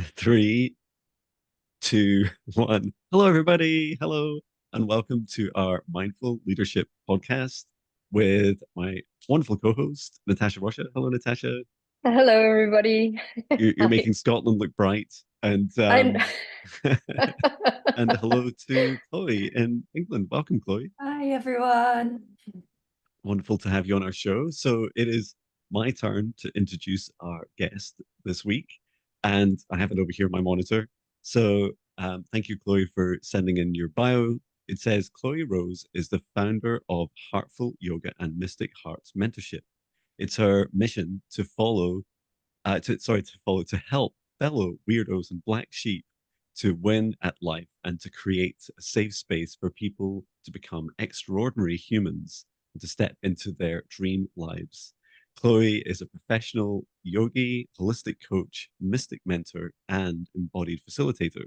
Three, two, one. Hello, everybody. Hello, and welcome to our Mindful Leadership podcast with my wonderful co-host, Natasha Rocha. Hello, Natasha. Hello, everybody. You're Hi. making Scotland look bright, and I and hello to Chloe in England. Welcome, Chloe. Hi, everyone. Wonderful to have you on our show. So it is my turn to introduce our guest this week, and I have it over here on my monitor. So thank you, Chloe, for sending in your bio. It says Chloe Rose is the founder of Heartful Yoga and Mystic Hearts Mentorship. It's her mission to to help fellow weirdos and black sheep to win at life and to create a safe space for people to become extraordinary humans and to step into their dream lives. Chloe is a professional yogi, holistic coach, mystic mentor, and embodied facilitator.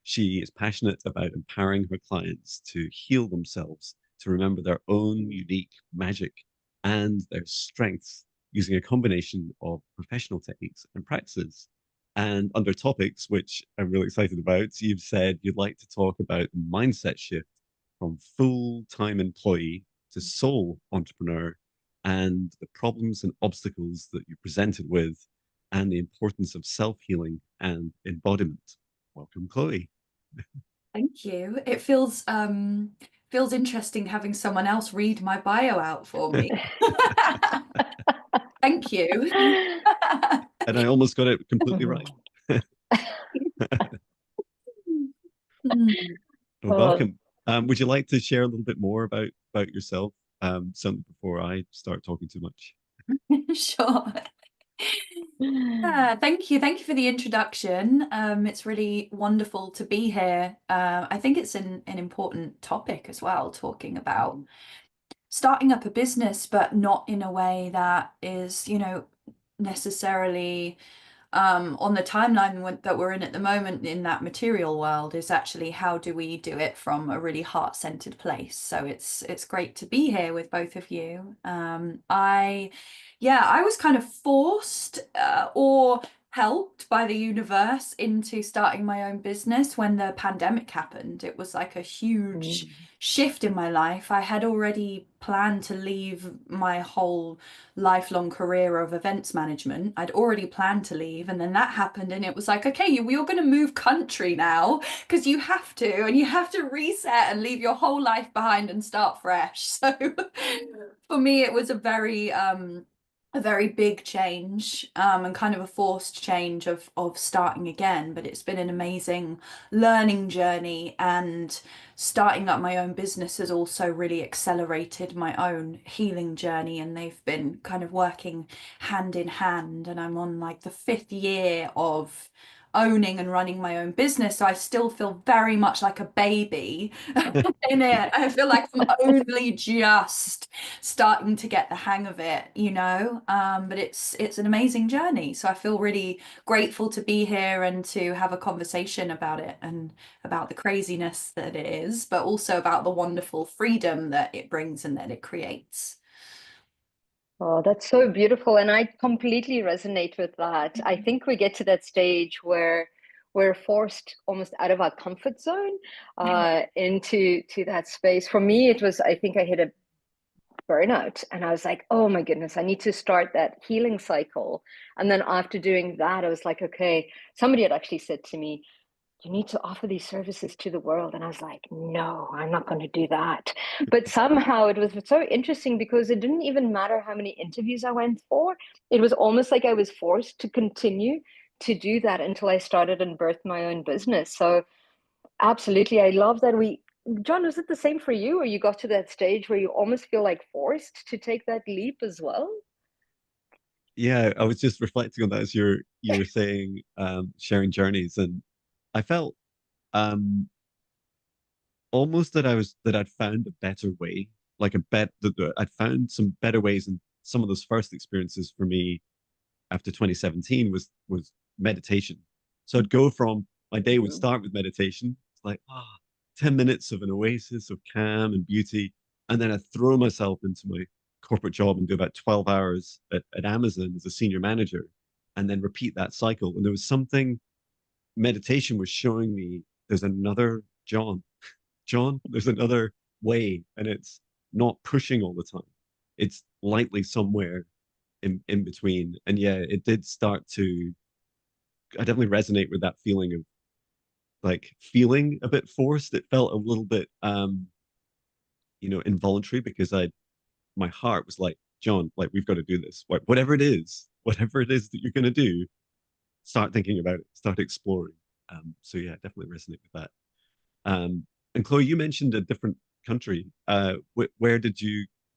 She is passionate about empowering her clients to heal themselves, to remember their own unique magic and their strengths using a combination of professional techniques and practices. And under topics, which I'm really excited about, you've said you'd like to talk about the mindset shift from full time employee to sole entrepreneur and the problems and obstacles that you're presented with and the importance of self healing and embodiment. Welcome, Chloe. Thank you. It feels interesting having someone else read my bio out for me. Thank you. And I almost got it completely right. Well, Oh, welcome. Would you like to share a little bit more about yourself, something before I start talking too much? sure. Thank you. Thank you for the introduction. It's really wonderful to be here. I think it's an important topic as well, talking about starting up a business, but not in a way that is, necessarily on the timeline that we're in at the moment in that material world is actually how do we do it from a really heart-centered place. So it's great to be here with both of you. I was kind of forced or helped by the universe into starting my own business when the pandemic happened. It was like a huge shift in my life. I had already planned to leave my whole lifelong career of events management. I'd already planned to leave, and then that happened, and it was like, okay, you're going to move country now because you have to, and you have to reset and leave your whole life behind and start fresh. So for me, it was a very big change, and kind of a forced change of starting again. But it's been an amazing learning journey, and starting up my own business has also really accelerated my own healing journey, and they've been kind of working hand in hand. And I'm on like the fifth year of owning and running my own business, so I still feel very much like a baby in it. I feel like I'm only just starting to get the hang of it, but it's an amazing journey. So I feel really grateful to be here and to have a conversation about it, and about the craziness that it is, but also about the wonderful freedom that it brings and that it creates. Oh, that's so beautiful. And I completely resonate with that. I think we get to that stage where we're forced almost out of our comfort zone into that space. For me, it was, I think I hit a burnout and I was like, oh my goodness, I need to start that healing cycle. And then after doing that, I was like, okay, somebody had actually said to me, you need to offer these services to the world. And I was like, no, I'm not going to do that. But somehow it was so interesting because it didn't even matter how many interviews I went for. It was almost like I was forced to continue to do that until I started and birthed my own business. So absolutely. I love that John, was it the same for you? Or you got to that stage where you almost feel like forced to take that leap as well? Yeah, I was just reflecting on that as you were saying, sharing journeys, and I felt um almost that I'd found a better way, like a bet that I'd found some better ways, and some of those first experiences for me after 2017 was meditation. So I'd go from my day would Mm. start with meditation. It's like 10 minutes of an oasis of calm and beauty. And then I'd throw myself into my corporate job and do about 12 hours at Amazon as a senior manager and then repeat that cycle. And there was something meditation was showing me there's another Jon, there's another way, and it's not pushing all the time. It's lightly somewhere in between. And yeah, it did start to, I definitely resonate with that feeling of like feeling a bit forced. It felt a little bit involuntary because my heart was like, Jon, like we've got to do this. Whatever it is that you're gonna do, start thinking about it, start exploring. So yeah, definitely resonate with that. And Chloe, you mentioned a different country. Where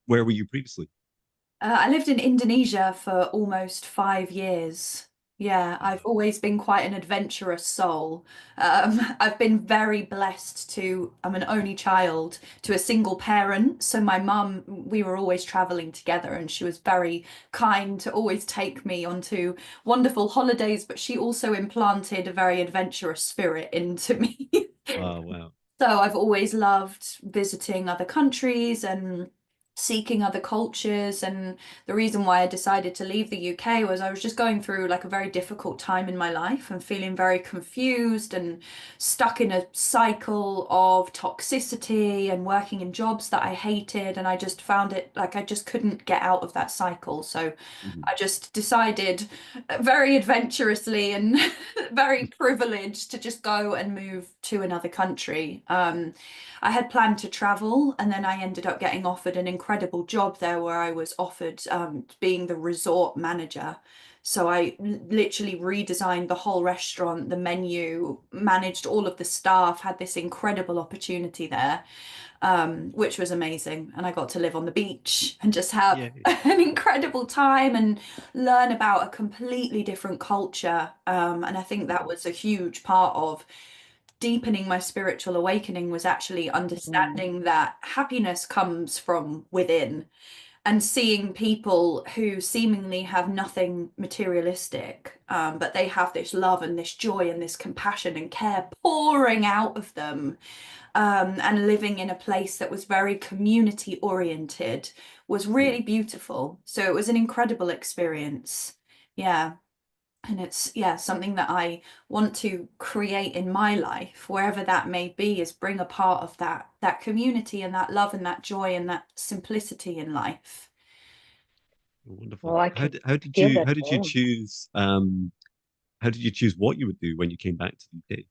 were you previously? I lived in Indonesia for almost 5 years. Yeah, I've always been quite an adventurous soul. I've been very blessed I'm an only child to a single parent. So my mum, we were always traveling together, and she was very kind to always take me onto wonderful holidays, but she also implanted a very adventurous spirit into me. Oh, wow. So I've always loved visiting other countries and seeking other cultures. And the reason why I decided to leave the UK was I was just going through like a very difficult time in my life and feeling very confused and stuck in a cycle of toxicity and working in jobs that I hated. And I just found it like I just couldn't get out of that cycle. So Mhm. I just decided very adventurously and very privileged to just go and move to another country. I had planned to travel, and then I ended up getting offered an incredible job there where I was offered being the resort manager. So I literally redesigned the whole restaurant, the menu, managed all of the staff, had this incredible opportunity there, which was amazing. And I got to live on the beach and just have Yay. an incredible time and learn about a completely different culture. And I think that was a huge part of deepening my spiritual awakening, was actually Mm. understanding that happiness comes from within, and seeing people who seemingly have nothing materialistic, but they have this love and this joy and this compassion and care pouring out of them, and living in a place that was very community oriented, was Mm. really beautiful. So it was an incredible experience. Yeah. And it's, yeah, something that I want to create in my life, wherever that may be, is bring a part of that community and that love and that joy and that simplicity in life. Well, Wonderful. I How can did, how did feel you that how did you warmth. choose how did you choose what you would do when you came back to the UK?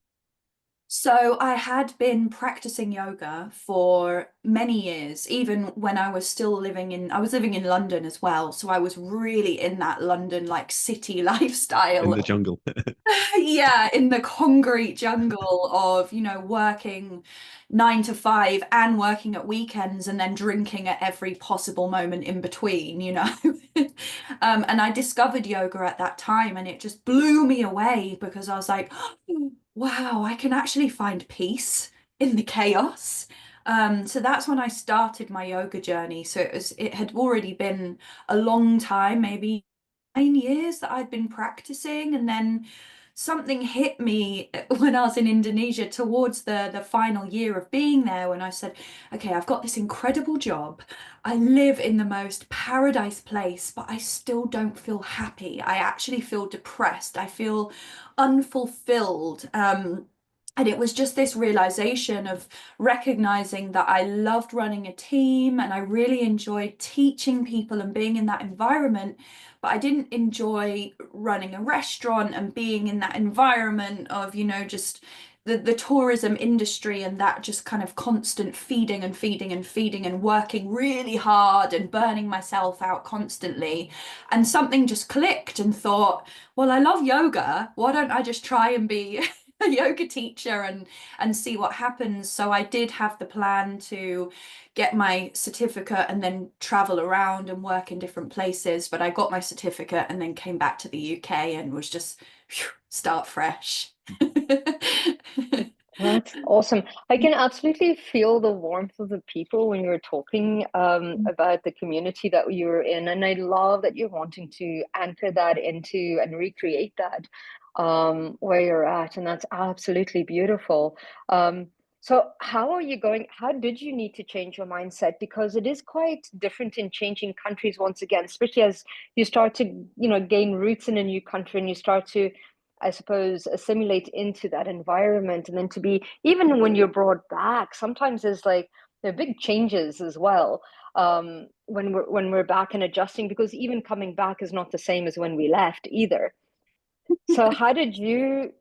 So I had been practicing yoga for many years, even when I was living in London as well. So I was really in that London like city In lifestyle. the jungle. Yeah, in the concrete jungle of, working 9 to 5 and working at weekends and then drinking at every possible moment in between. And I discovered yoga at that time, and it just blew me away because I was like, wow, I can actually find peace in the chaos. So that's when I started my yoga journey. So it had already been a long time, maybe 9 years that I'd been practicing, and then something hit me when I was in Indonesia towards the final year of being there, when I said, okay, I've got this incredible job. I live in the most paradise place, but I still don't feel happy. I actually feel depressed. I feel unfulfilled. And it was just this realization of recognizing that I loved running a team and I really enjoyed teaching people and being in that environment, but I didn't enjoy running a restaurant and being in that environment of, just the tourism industry, and that just kind of constant feeding and feeding and feeding and working really hard and burning myself out constantly. And something just clicked and thought, well, I love yoga. Why don't I just try and be a yoga teacher and see what happens? So I did have the plan to get my certificate and then travel around and work in different places. But I got my certificate and then came back to the UK and was just start fresh. That's awesome. I can absolutely feel the warmth of the people when you were talking about the community that you were in. And I love that you're wanting to anchor that into and recreate that where you're at. And that's absolutely beautiful. So how did you need to change your mindset? Because it is quite different in changing countries once again, especially as you start to, gain roots in a new country and you start to I suppose, assimilate into that environment, and then to be, even when you're brought back, sometimes there's like there are big changes as well, when we're back and adjusting, because even coming back is not the same as when we left either. So how did you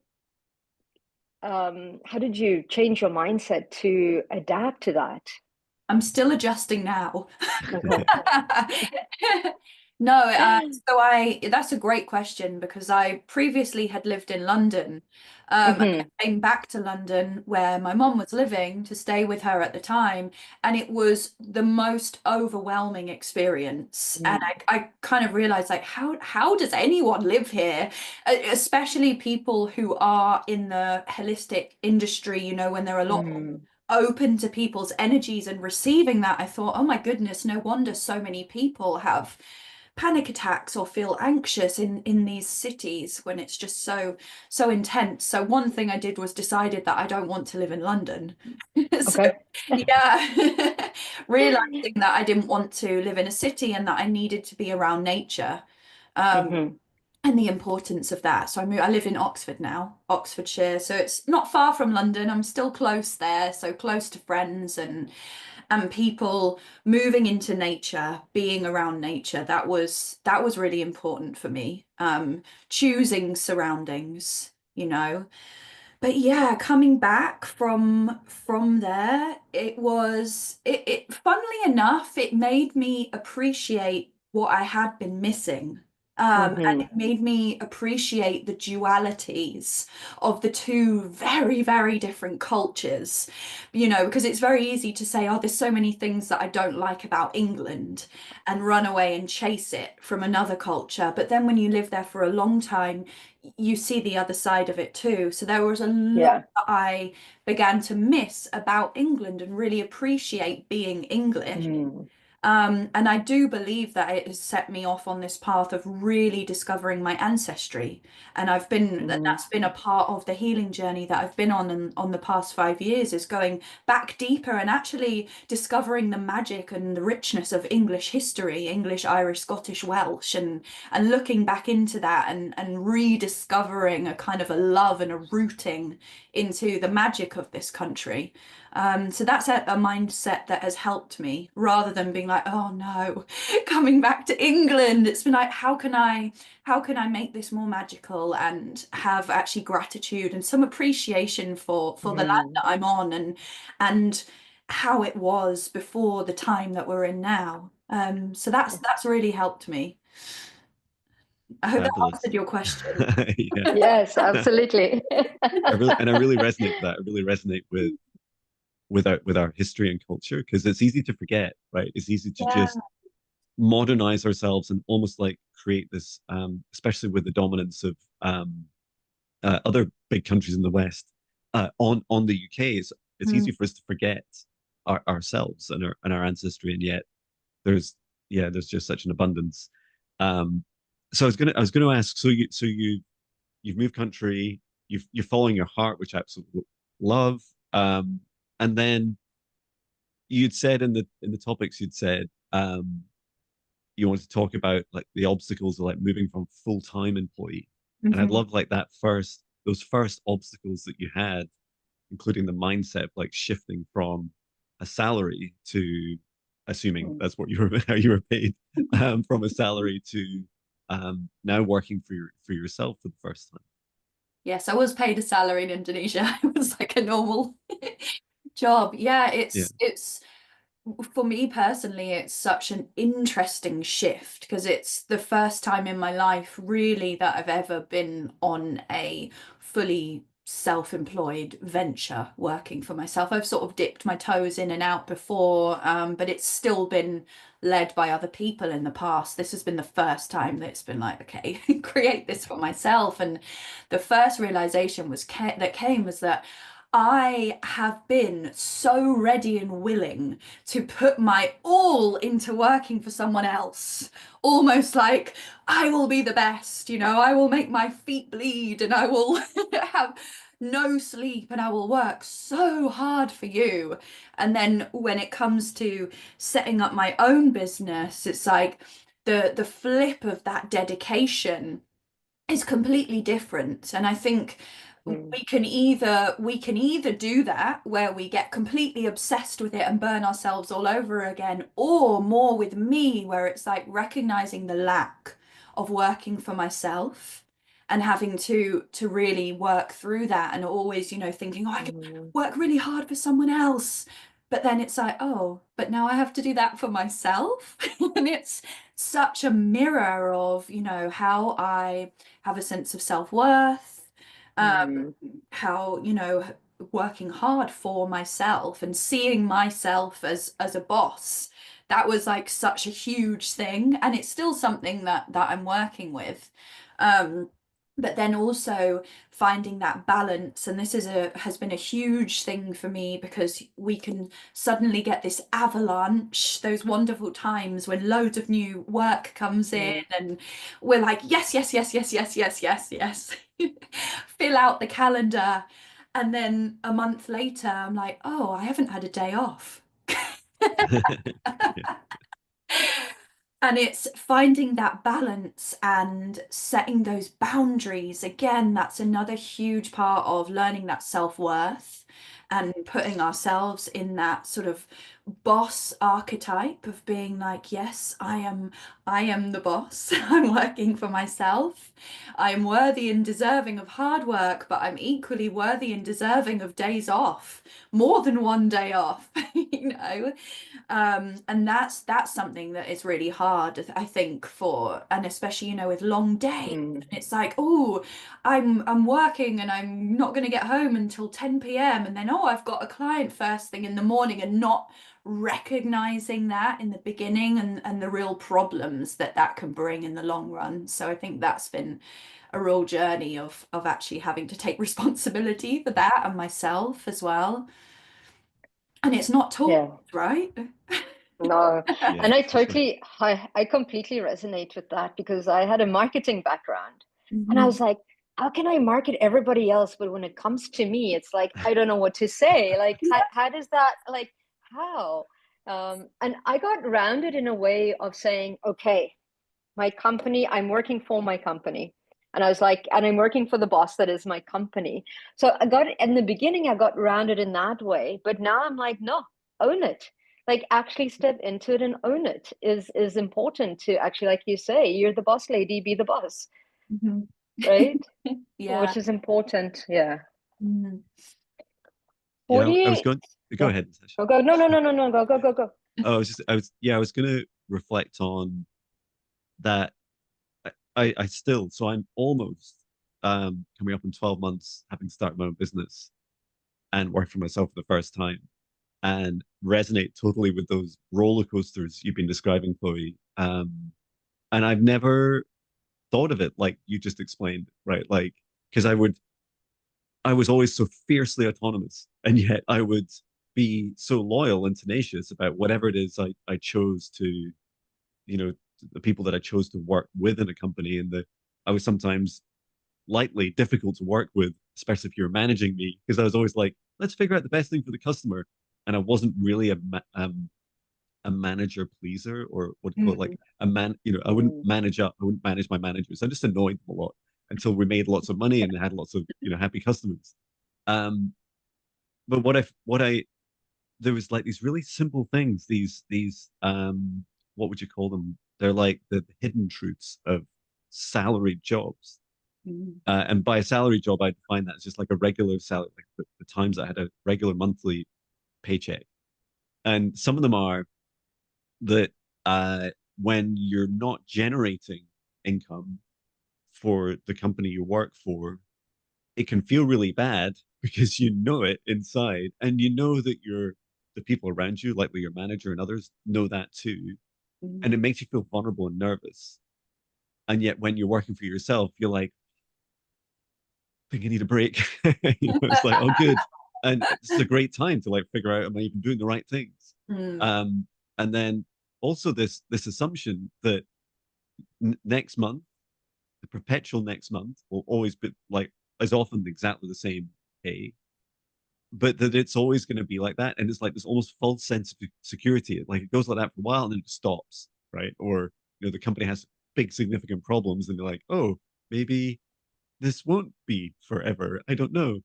change your mindset to adapt to that? I'm still adjusting now. Okay. No, that's a great question, because I previously had lived in London. And I Hmm. came back to London where my mom was living to stay with her at the time, and it was the most overwhelming experience. And I kind of realized, like, how does anyone live here? Especially people who are in the holistic industry, you know, when there are a lot more Mm. open to people's energies and receiving that. I thought, oh my goodness, no wonder so many people have panic attacks or feel anxious in these cities when it's just so intense. So one thing I did was decided that I don't want to live in London. So Okay. yeah, realizing that I didn't want to live in a city and that I needed to be around nature. Um, Hmm. and the importance of that. So I live in Oxford now, Oxfordshire. So it's not far from London. I'm still close there, so close to friends and people, moving into nature, being around nature. That was really important for me. Choosing surroundings, you know. But yeah, coming back from there, it funnily enough, it made me appreciate what I had been missing. And Hmm. it made me appreciate the dualities of the two very, very different cultures, you know, because it's very easy to say, oh, there's so many things that I don't like about England, and run away and chase it from another culture. But then when you live there for a long time, you see the other side of it too. So there was a lot Yeah. that I began to miss about England and really appreciate being English. Mm. And I do believe that it has set me off on this path of really discovering my ancestry. And Mm. that's been a part of the healing journey that I've been on the past 5 years, is going back deeper and actually discovering the magic and the richness of English history, English, Irish, Scottish, Welsh, and looking back into that and rediscovering a kind of a love and a rooting into the magic of this country. So that's a mindset that has helped me, rather than being like, oh no, coming back to England. It's been like, how can I make this more magical and have actually gratitude and some appreciation for the land Mm. that I'm on, and how it was before the time that we're in now. So that's really helped me. I hope that Fabulous. answered your question. Yeah. Yes, absolutely. I really resonate with that. I really resonate with our history and culture, because it's easy to forget, right? It's easy to Yeah. just modernize ourselves and almost like create this, especially with the dominance of other big countries in the West on the UK. It's Mm. easy for us to forget ourselves and our ancestry, and yet there's there's just such an abundance. Um, so I was gonna ask. You've moved country. You're following your heart, which I absolutely love. Um, and then you'd said in the topics you'd said you wanted to talk about like the obstacles of like moving from full-time employee. And I'd Mhm. love like those first obstacles that you had, including the mindset like shifting from a salary to, assuming Mm. that's what you were how you were paid, from a salary to now working for yourself for the first time. Yes, I was paid a salary in Indonesia. It was like a normal job. Yeah, Yeah. it's for me personally, it's such an interesting shift, because it's the first time in my life really that I've ever been on a fully self-employed venture working for myself. I've sort of dipped my toes in and out before, but it's still been led by other people in the past. This has been the first time that it's been like, okay, create this for myself. And the first realization that came was that I have been so ready and willing to put my all into working for someone else. Almost like, I will be the best, you know, I will make my feet bleed and I will have no sleep and I will work so hard for you. And then when it comes to setting up my own business, it's like the flip of that dedication is completely different. And I think Mm. we can either do that where we get completely obsessed with it and burn ourselves all over again, or more with me, where it's like recognizing the lack of working for myself and having to really work through that, and always, thinking, oh, I can Mm. work really hard for someone else. But then it's like, oh, but now I have to do that for myself. And it's such a mirror of, how I have a sense of self-worth, um, Mm. how, working hard for myself and seeing myself as a boss. That was like such a huge thing, and it's still something that I'm working with. Um, but then also finding that balance, and this has been a huge thing for me, because we can suddenly get this avalanche, those wonderful times when loads of new work comes in, Mm. and we're like, yes, yes, yes, yes, yes, yes, yes, yes. Fill out the calendar. And then a month later, I'm like, oh, I haven't had a day off. Yeah. And it's finding that balance and setting those boundaries. Again, that's another huge part of learning that self-worth and putting ourselves in that sort of boss archetype of being like, yes, I am the boss. I'm working for myself. I'm worthy and deserving of hard work, but I'm equally worthy and deserving of days off, more than one day off, you know. And that's something that is really hard, I think, and especially, with long days. Mm. It's like, oh, I'm working and I'm not going to get home until 10 p.m. And then, oh, I've got a client first thing in the morning, and not recognizing that in the beginning, and the real problems that can bring in the long run. So I think that's been a real journey of actually having to take responsibility for that and myself as well. And it's not taught, Yeah. right? No, Yeah, and for sure. I completely resonate with that because I had a marketing background, and I Mhm. was like, how can I market everybody else, but when it comes to me, it's like I don't know what to say. Like, how does that, like, how? And I got grounded in a way of saying, okay, my company, I'm working for my company. And I was like, and I'm working for the boss that is my company. So I got, in the beginning, I got rounded in that way. But now I'm like, no, own it. Like actually step into it and own it is important to actually, like you say, you're the boss lady, be the boss, Mhm. right? Yeah. Which is important. Yeah. Mhm. What do I was you, going. Go yeah. ahead, Natasha. Go, go. No, no, no, no, no. Go, go, go, go. Oh, I was going to reflect on that. I still, so I'm almost coming up in 12 months having started my own business and work for myself for the first time, and resonate totally with those roller coasters you've been describing, Chloe. And I've never thought of it like you just explained, right? Like, because I was always so fiercely autonomous, and yet I would be so loyal and tenacious about whatever it is I chose to, the people that I chose to work with in a company, and that I was sometimes lightly difficult to work with, especially if you're managing me, because I was always like, let's figure out the best thing for the customer, and I wasn't really a manager pleaser, or what do you call it, like Mm. a man. I wouldn't Mm. manage up. I wouldn't manage my managers. I just annoyed them a lot until we made lots of money and had lots of happy customers. Um, but what I there was like these really simple things. These what would you call them? They're like the hidden truths of salaried jobs. Mhm. And by a salary job, I define that as just like a regular salary, like the times I had a regular monthly paycheck. And some of them are that uh, when you're not generating income for the company you work for, it can feel really bad because you know it inside, and you know that the people around you, like your manager and others, know that too, and Mhm. it makes you feel vulnerable and nervous. And yet, when you're working for yourself, you're like, I think I need a break. It's like, oh, good, and this is a great time to like figure out, am I even doing the right things? Mm. Um, and then also this assumption that next month, the perpetual next month, will always be like as often exactly the same pay, but that it's always going to be like that. And it's like this almost false sense of security. Like it goes like that for a while and then it stops, right? Or, the company has big significant problems and they're like, oh, maybe this won't be forever. I don't know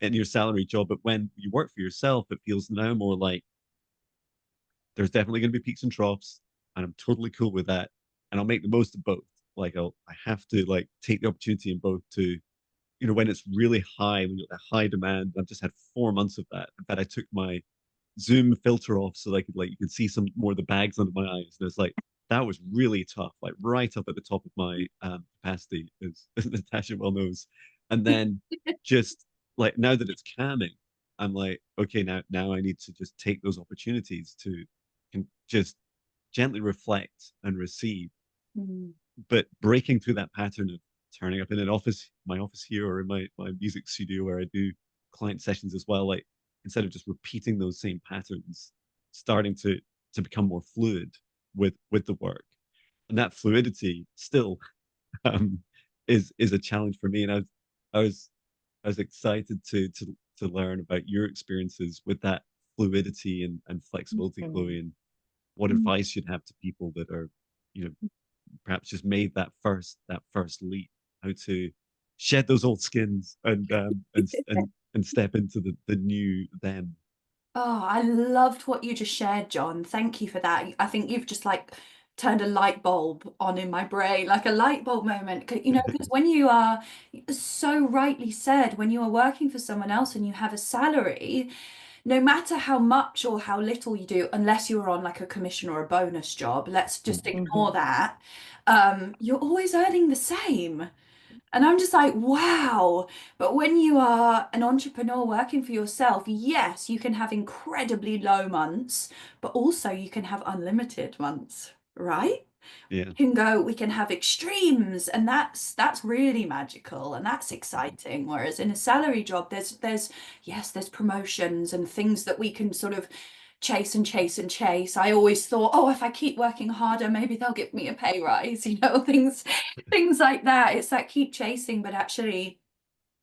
in your salary job, but when you work for yourself, it feels now more like there's definitely going to be peaks and troughs, and I'm totally cool with that. And I'll make the most of both. Like I have to like take the opportunity in both to, you know, when it's really high, when you're at high demand. I've just had 4 months of that. In fact, I took my Zoom filter off so that I could like you could see some more of the bags under my eyes. And it's like that was really tough, like right up at the top of my capacity, as Natasha well knows. And then just like now that it's calming, I'm like, okay, now I need to just take those opportunities to can just gently reflect and receive. Mm. But breaking through that pattern of turning up in an office, my office here, or in my music studio where I do client sessions as well, like instead of just repeating those same patterns, starting to become more fluid with the work. And that fluidity still um, is a challenge for me. And I was I was excited to learn about your experiences with that fluidity and flexibility, Mhm. Chloe, and what advice you'd have to people that are, you know, perhaps just made that first leap, how to shed those old skins and step into the new them. Oh, I loved what you just shared, John. Thank you for that. I think you've just like turned a light bulb on in my brain, like a light bulb moment. You know, because when you are so rightly said, when you are working for someone else and you have a salary, no matter how much or how little you do, unless you're on like a commission or a bonus job, let's just Mhm. ignore Mhm. that. You're always earning the same. And I'm just like, wow. But when you are an entrepreneur working for yourself, yes, you can have incredibly low months, but also you can have unlimited months, right? Yeah, We can have extremes, and that's really magical and that's exciting. Whereas in a salary job, there's yes, there's promotions and things that we can sort of chase and chase and chase. I always thought, oh, if I keep working harder, maybe they'll give me a pay rise, things like that. It's that keep chasing, but actually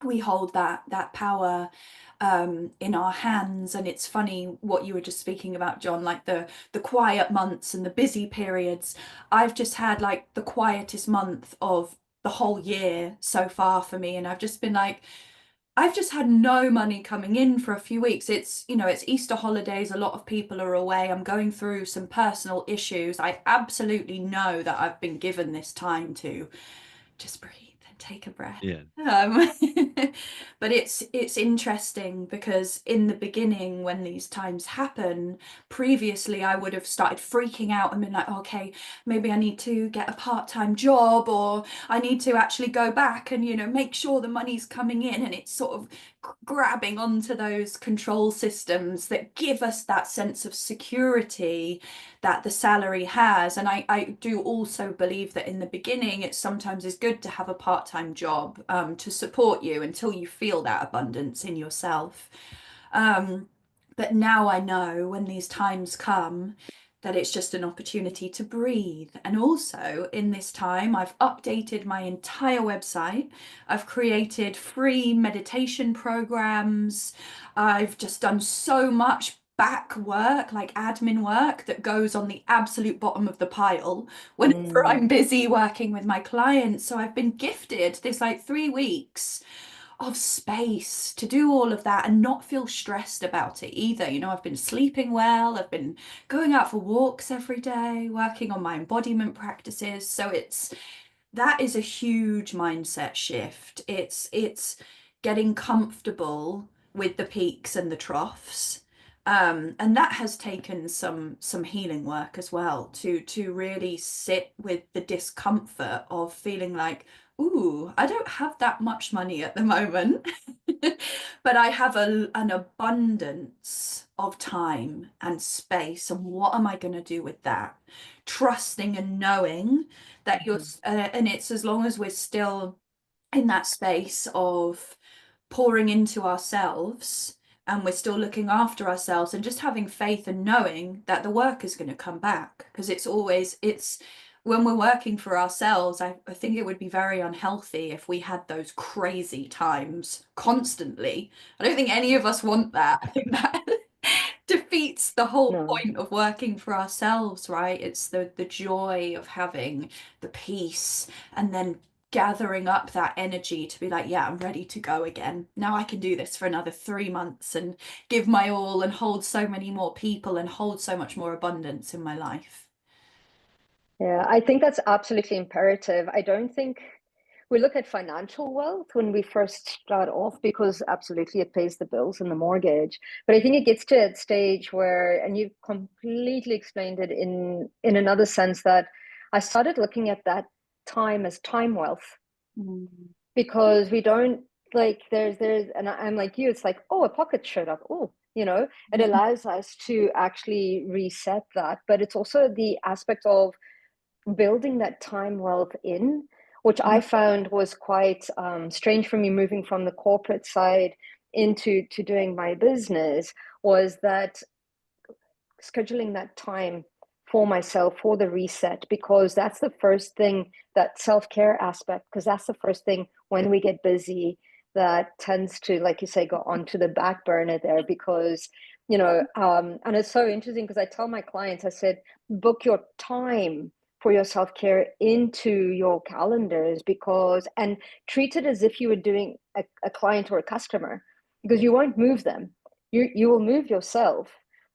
we hold that power in our hands. And it's funny what you were just speaking about, John, like the quiet months and the busy periods. I've just had like the quietest month of the whole year so far for me, and I've just been like, I've just had no money coming in for a few weeks. It's, you know, it's Easter holidays, a lot of people are away. I'm going through some personal issues. I absolutely know that I've been given this time to just breathe and take a breath. yeah, Um, but it's interesting because in the beginning, when these times happen, previously I would have started freaking out and been like, okay, maybe I need to get a part-time job, or I need to actually go back and, you know, make sure the money's coming in. And it's sort of grabbing onto those control systems that give us that sense of security that the salary has. And I do also believe that in the beginning, it sometimes is good to have a part-time job to support you until you feel that abundance in yourself. Um, but now I know when these times come that it's just an opportunity to breathe. And also in this time, I've updated my entire website. I've created free meditation programs. I've just done so much back work, like admin work, that goes on the absolute bottom of the pile whenever I'm Mm. busy working with my clients. So I've been gifted this like 3 weeks of space to do all of that and not feel stressed about it either. You know, I've been sleeping well, I've been going out for walks every day, working on my embodiment practices. So that is a huge mindset shift. It's getting comfortable with the peaks and the troughs. And that has taken some healing work as well to really sit with the discomfort of feeling like, ooh, I don't have that much money at the moment, but I have an abundance of time and space. And what am I going to do with that? Trusting and knowing that you're, Mhm. and it's as long as we're still in that space of pouring into ourselves and we're still looking after ourselves and just having faith and knowing that the work is going to come back, because it's when we're working for ourselves, I think it would be very unhealthy if we had those crazy times constantly. I don't think any of us want that. I think that defeats the whole No. point of working for ourselves, right? It's the joy of having the peace and then gathering up that energy to be like, yeah, I'm ready to go again. Now I can do this for another 3 months and give my all and hold so many more people and hold so much more abundance in my life. Yeah, I think that's absolutely imperative. I don't think we look at financial wealth when we first start off because absolutely it pays the bills and the mortgage. But I think it gets to that stage where, and you've completely explained it in another sense, that I started looking at that time as time wealth, because we don't, like, there's and I'm like you, it's like, oh, a pocket showed up. Oh, it allows us to actually reset that. But it's also the aspect of building that time wealth in, which I found was quite strange for me moving from the corporate side into doing my business, was that scheduling that time for myself for the reset, because that's the first thing, that self-care aspect, because that's the first thing when we get busy that tends to, like you say, go onto the back burner there. Because and it's so interesting because I tell my clients, I said, book your time for your self-care into your calendars, because, and treat it as if you were doing a client or a customer, because you won't move them. You will move yourself,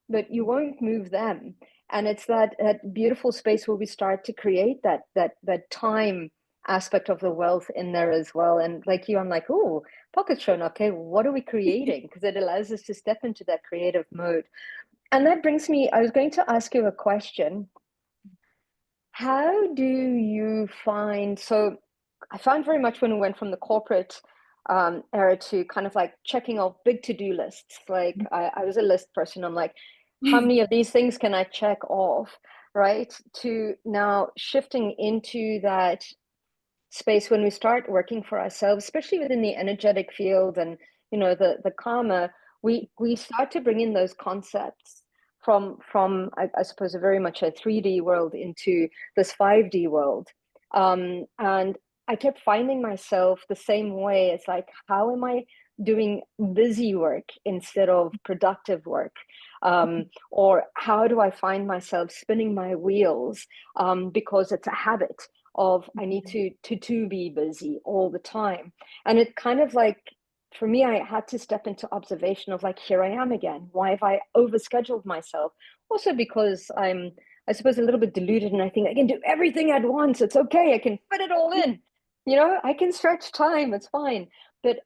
but you won't move them. And it's that beautiful space where we start to create that time aspect of the wealth in there as well. And like you, I'm like, oh, pocket shown. Okay, what are we creating? Because it allows us to step into that creative mode. And that brings me, I was going to ask you a question. How do you find, so I found very much when we went from the corporate era to kind of like checking off big to-do lists. Like I was a list person. I'm like, how many of these things can I check off, right? To now shifting into that space when we start working for ourselves, especially within the energetic field and the karma, we start to bring in those concepts from I suppose a very much a 3D world into this 5D world. And I kept finding myself the same way. It's like, how am I doing busy work instead of productive work? Or how do I find myself spinning my wheels because it's a habit of I need to be busy all the time. And it kind of like, for me, I had to step into observation of like, here I am again. Why have I overscheduled myself? Also because I suppose, a little bit deluded, and I think I can do everything at once. It's okay. I can fit it all in. I can stretch time. It's fine. But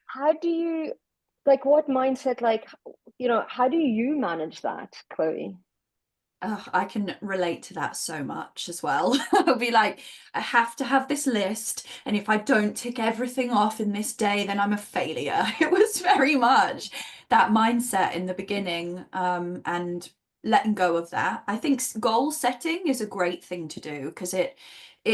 how do you, like, what mindset, like, how do you manage that, Chloe? Oh, I can relate to that so much as well. I'll be like, I have to have this list, and if I don't tick everything off in this day, then I'm a failure. It was very much that mindset in the beginning, and letting go of that. I think goal setting is a great thing to do because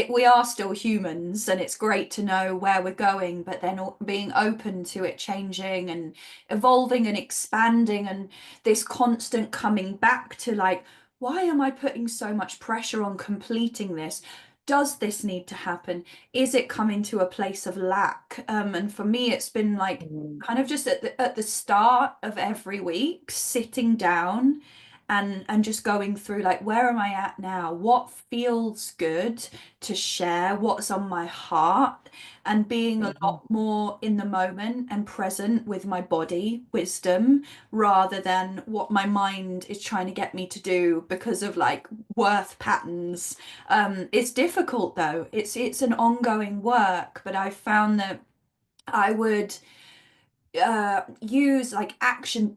we are still humans, and it's great to know where we're going, but then being open to it changing and evolving and expanding, and this constant coming back to like, why am I putting so much pressure on completing this? Does this need to happen? Is it coming to a place of lack? And for me, it's been like kind of just at the start of every week, sitting down and just going through like, where am I at now? What feels good to share? What's on my heart? And being a lot more in the moment and present with my body wisdom rather than what my mind is trying to get me to do because of like worth patterns. It's difficult though. It's an ongoing work, but I found that I would use like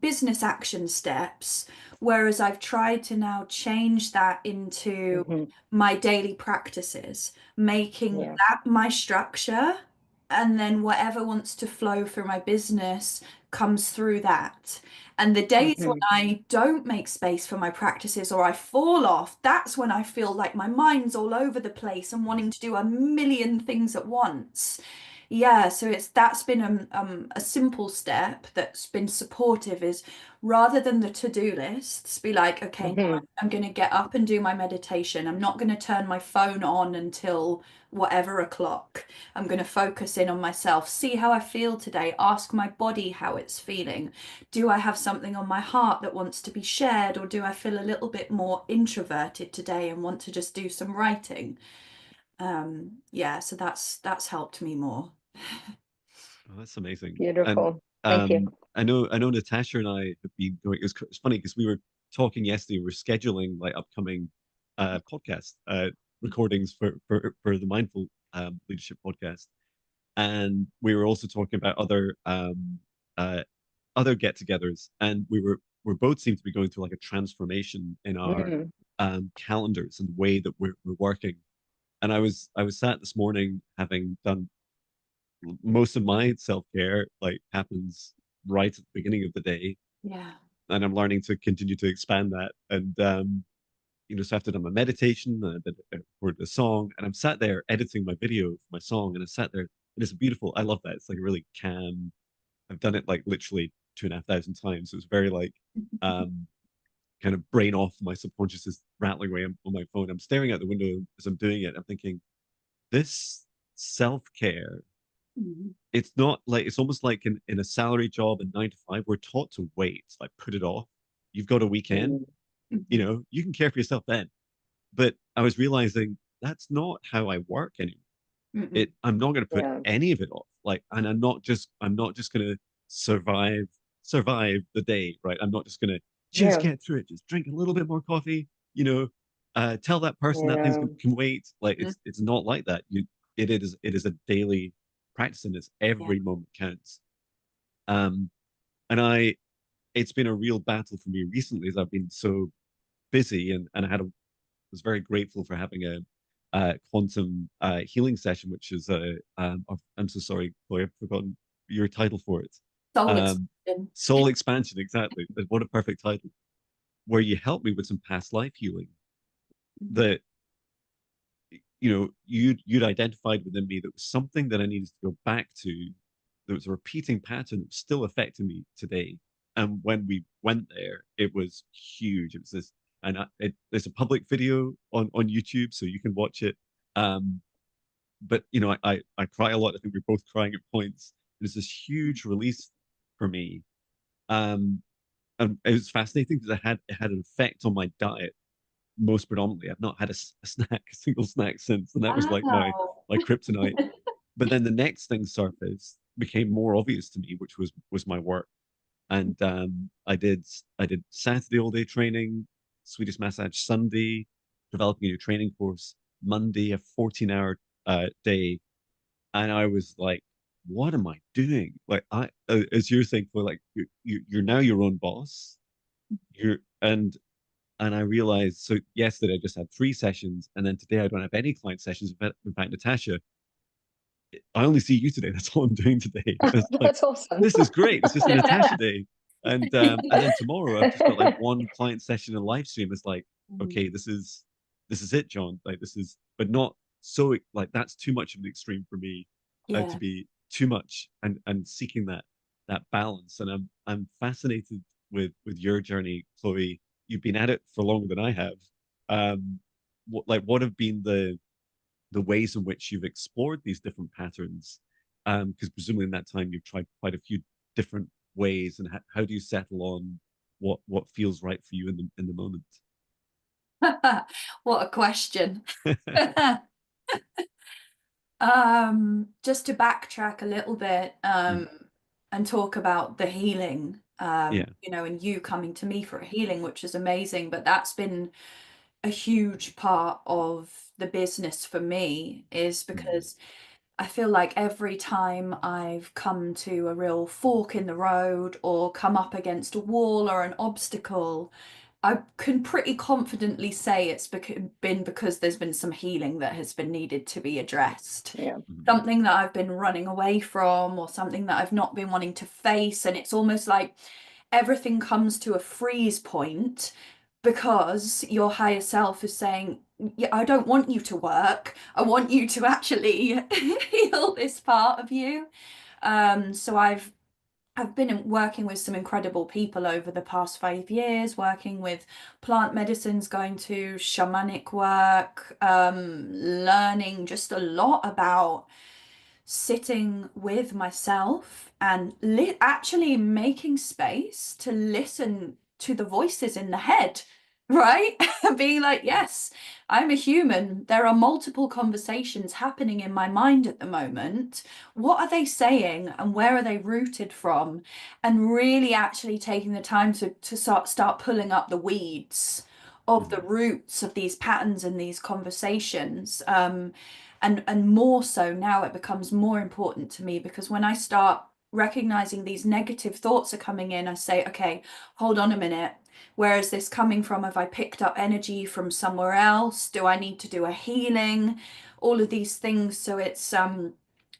business action steps, whereas I've tried to now change that into my daily practices, making that my structure, and then whatever wants to flow through my business comes through that. And the days when I don't make space for my practices or I fall off, that's when I feel like my mind's all over the place and wanting to do a million things at once. Yeah, so that's been a simple step that's been supportive, is rather than the to-do lists, be like, okay, now I'm going to get up and do my meditation. I'm not going to turn my phone on until whatever o'clock. I'm going to focus in on myself, see how I feel today, ask my body how it's feeling. Do I have something on my heart that wants to be shared, or do I feel a little bit more introverted today and want to just do some writing? Yeah, so that's helped me more. Oh, that's amazing. And Beautiful. Thank you. I know Natasha and I have been going. It's funny because we were talking yesterday. We were scheduling like upcoming podcast recordings for the Mindful Leadership podcast, and we were also talking about uh, other get-togethers, and we're both seem to be going through like a transformation in our Mm. calendars and the way that we're working. And I was sat this morning having done most of my self-care like happens right at the beginning of the day, Yeah. and I'm learning to continue to expand that. And so after done my meditation, I recorded a song, and I'm sat there editing my video for my song, and I sat there, and it's beautiful. I love that. It's like a really calm. I've done it like literally 2,500 times. So it's very like um kind of brain off. My subconscious is rattling away on my phone. I'm staring out the window as I'm doing it. I'm thinking, this self-care, Mhm. it's not like, it's almost like in a salary job in 9 to 5, we're taught to wait, like put it off. You've got a weekend, Mm. Mhm. you can care for yourself then. But I was realizing that's not how I work anymore. Mhm. I'm not going to put Yeah. any of it off. Like, and I'm not just going to survive the day, right? I'm not just going to just Yeah. get through it. Just drink a little bit more coffee, tell that person that things Yeah. can wait. Like, Mhm. it's not like that. It is a daily practice, and it's Yeah. every moment counts. Um, and it's been a real battle for me recently as I've been so busy, and was very grateful for having a quantum healing session, which is I'm so sorry, Chloe, I've forgotten your title for it. Soul Um, expression. Soul expansion, exactly. What a perfect title. Where you helped me with some past life healing Mhm. that you'd identified within me that was something that I needed to go back to. There was a repeating pattern that was still affecting me today. And when we went there, it was huge. It was this, and there's a public video on YouTube, so you can watch it. Um, but I cry a lot. I think we're both crying at points. There's this huge release for me. Um, and it was fascinating because it had an effect on my diet most predominantly. I've not had a snack, a single snack since, and that was like my Wow. my kryptonite. But then the next thing surfaced, became more obvious to me, which was my work. And I did Saturday all day training, Swedish massage Sunday, developing a new training course Monday, a 14-hour day, and I was like, what am I doing? Like, as you're saying, for like you're now your own boss. You're and I realized, so yesterday I just had 3 sessions, and then today I don't have any client sessions. In fact, Natasha, I only see you today. That's all I'm doing today. It's like, That's awesome. this is great. It's just a Natasha day. And then tomorrow I've just got like one client session and live stream. It's like, Mhm. okay, this is it, John. Like, this is, but not so like, that's too much of an extreme for me, to Yeah. be too much, and seeking that balance. And I'm fascinated with your journey, Chloe. You've been at it for longer than I have. What have been the ways in which you've explored these different patterns? Because presumably in that time you've tried quite a few different ways, and how do you settle on what feels right for you in the moment? What a question. Just to backtrack a little bit, Mm, and talk about the healing, yeah. and you coming to me for a healing, which is amazing, but that's been a huge part of the business for me, is Mm, because I feel like every time I've come to a real fork in the road or come up against a wall or an obstacle, I can pretty confidently say it's been because there's been some healing that has been needed to be addressed. Yeah. mm, Something that I've been running away from, or something that I've not been wanting to face. And it's almost like everything comes to a freeze point because your higher self is saying, yeah, I don't want you to work. I want you to actually heal this part of you. So I've been working with some incredible people over the past 5 years, working with plant medicines, going to shamanic work, learning just a lot about sitting with myself and actually making space to listen to the voices in the head right? Being like, yes, I'm a human. There are multiple conversations happening in my mind at the moment. What are they saying and where are they rooted from? And really actually taking the time to start pulling up the weeds of the Mhm. roots of these patterns and these conversations. And more so now it becomes more important to me, because when I start recognizing these negative thoughts are coming in, I say, okay, hold on a minute. Where is this coming from? Have I picked up energy from somewhere else? Do I need to do a healing? All of these things. So it's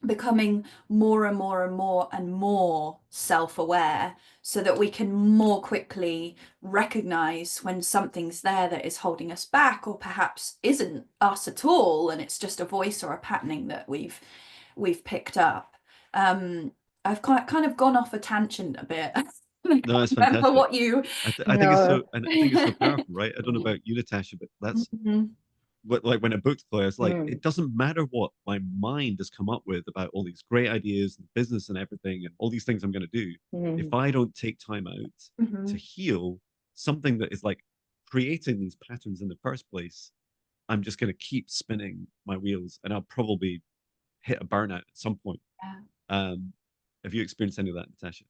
becoming more and more and more and more self-aware, so that we can more quickly recognize when something's there that is holding us back, or perhaps isn't us at all, and it's just a voice or a patterning that we've picked up. I've kind of gone off a tangent a bit. I No, can't it's remember fantastic. what you. I think it's No. so, and I think it's so powerful, right? I don't know about you, Natasha, but that's Mhm. what, like when I booked Chloe, I was like, Mm, it doesn't matter what my mind has come up with about all these great ideas and business and everything and all these things I'm going to do. If mm. I don't take time out to Mhm. heal something that is like creating these patterns in the first place, I'm just going to keep spinning my wheels and I'll probably hit a burnout at some point. Yeah. Um, have you experienced any of that, Natasha?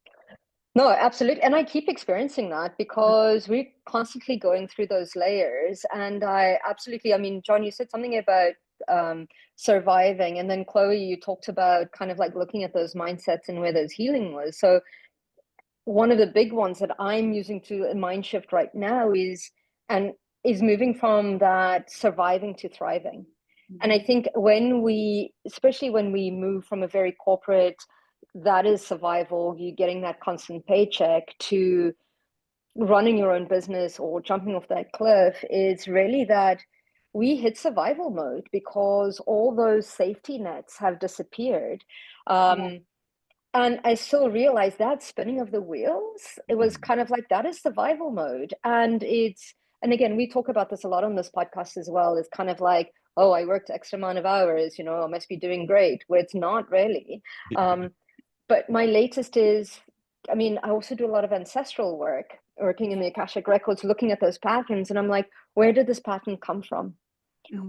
No, absolutely. And I keep experiencing that because we're constantly going through those layers. And I absolutely, I mean, John, you said something about surviving. And then Chloe, you talked about kind of like looking at those mindsets and where those healing was. So one of the big ones that I'm using to a mind shift right now and is moving from that surviving to thriving. And I Mhm. think when we, especially when we move from a very corporate, that is survival, you getting that constant paycheck, to running your own business or jumping off that cliff, is really that we hit survival mode because all those safety nets have disappeared. Yeah. Um, and I still realized that spinning of the wheels, it was Mhm. kind of like that is survival mode. And again, we talk about this a lot on this podcast as well. It's kind of like, oh, I worked X amount of hours, I must be doing great, where it's not really. Um, but my latest is, I mean, I also do a lot of ancestral work, working in the Akashic Records, looking at those patterns. And I'm like, where did this pattern come from? Mm.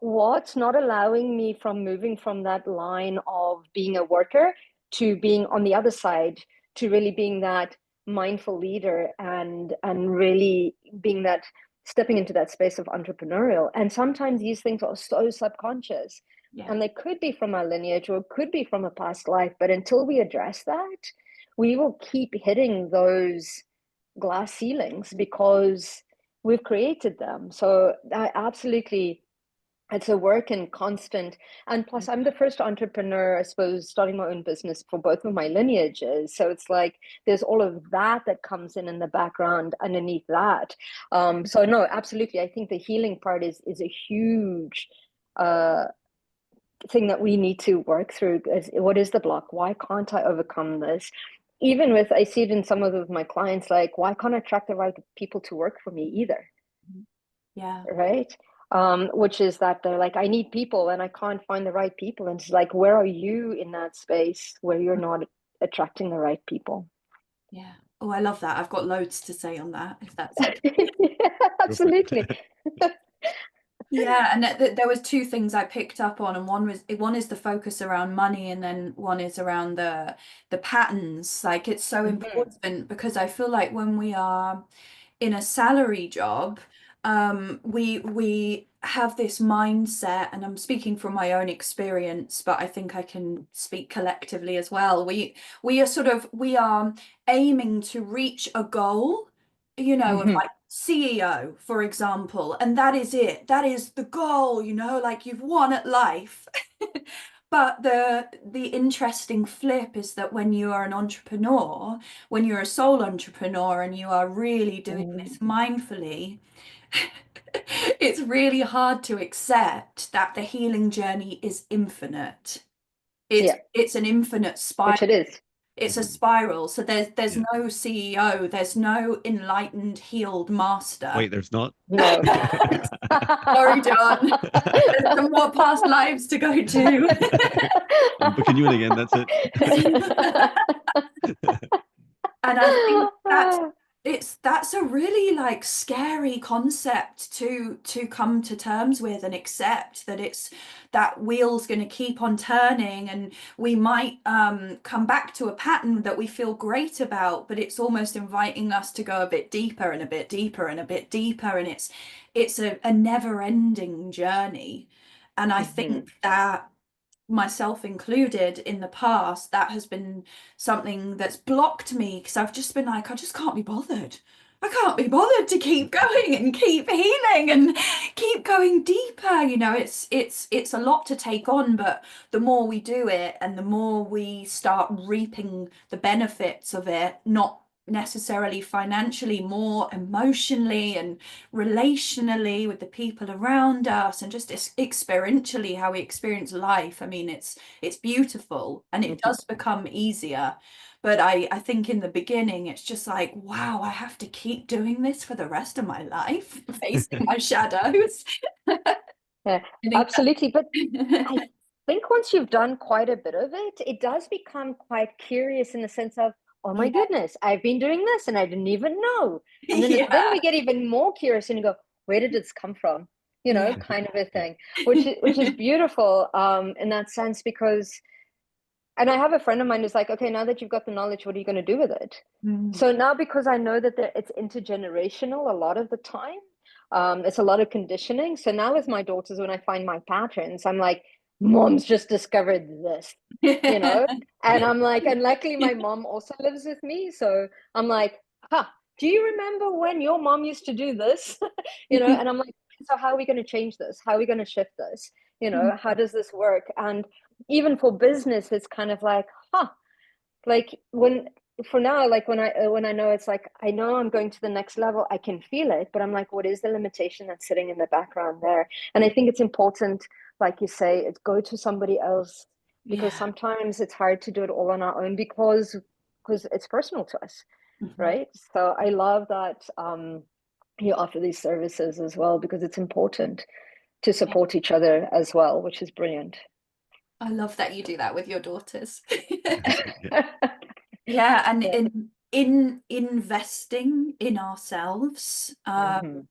What's not allowing me from moving from that line of being a worker to being on the other side, to really being that mindful leader, and really being that, stepping into that space of entrepreneurial. And sometimes these things are so subconscious, Yeah. and they could be from our lineage or could be from a past life, but until we address that, we will keep hitting those glass ceilings because we've created them. So I absolutely, it's a work in constant. And plus, I'm the first entrepreneur, I suppose, starting my own business for both of my lineages. So it's like there's all of that that comes in the background underneath that. So no, absolutely, I think the healing part is a huge uh, thing that we need to work through. What is the block? Why can't I overcome this? Even with, I see it in some of my clients, like, why can't I attract the right people to work for me either? Yeah. Right? Which is that they're like, I need people and I can't find the right people. And it's like, where are you in that space where you're not attracting the right people? Yeah. Oh, I love that. I've got loads to say on that, if that's okay. Yeah, Go for absolutely. it. Yeah, and there was two things I picked up on, and one is the focus around money, and then one is around the patterns. Like, it's so Mhm. important, because I feel like when we are in a salary job, we have this mindset, and I'm speaking from my own experience, but I think I can speak collectively as well. We are aiming to reach a goal, of Mhm. like CEO, for example, and that is it. That is the goal, like you've won at life. But the interesting flip is that when you are an entrepreneur, when you're a sole entrepreneur and you are really doing Mhm. this mindfully, it's really hard to accept that the healing journey is infinite. It's Yeah, it's an infinite spiral. which it is. It's a Mhm. spiral. So there's Yeah. no CEO, there's no enlightened, healed master. Wait, there's not. No. Sorry, John. There's some more past lives to go to. I'm booking you in again. That's it. And I think that's a really like scary concept to come to terms with and accept that it's that wheel's going to keep on turning, and we might come back to a pattern that we feel great about, but it's almost inviting us to go a bit deeper and a bit deeper and a bit deeper, and it's a never-ending journey. And I think that, myself included, in the past, that has been something that's blocked me, because I've just been like, I just can't be bothered. I can't be bothered to keep going and keep healing and keep going deeper. You know, it's a lot to take on, but the more we do it and the more we start reaping the benefits of it, not necessarily financially, more emotionally and relationally with the people around us, and just experientially how we experience life. I mean, it's beautiful, and it does become easier. But I think in the beginning it's just like, wow, I have to keep doing this for the rest of my life, facing my shadows. Yeah, I think absolutely. But I think once you've done quite a bit of it, it does become quite curious in the sense of, oh my yeah, goodness, I've been doing this and I didn't even know. And then then yeah, we get even more curious and you go, where did this come from? You know, yeah, kind of a thing, which is beautiful in that sense, because, and I have a friend of mine who's like, okay, now that you've got the knowledge, what are you going to do with it? mm, So now, because I know that it's intergenerational a lot of the time, it's a lot of conditioning. So now with my daughters, when I find my patterns, I'm like, mom's just discovered this, you know? And I'm like, and luckily my mom also lives with me. So I'm like, huh, do you remember when your mom used to do this? You know, and I'm like, so how are we going to change this? How are we going to shift this? You know, how does this work? And even for business, it's kind of like, huh, like when, for now, like when I know, it's like, I know I'm going to the next level, I can feel it, but I'm like, what is the limitation that's sitting in the background there? And I think it's important, like you say, it's go to somebody else, because yeah. sometimes it's hard to do it all on our own, because it's personal to us, Mhm. right? So I love that you offer these services as well, because it's important to support each other as well, which is brilliant. I love that you do that with your daughters. Yeah. Yeah, and Yeah. in investing in ourselves, Mhm.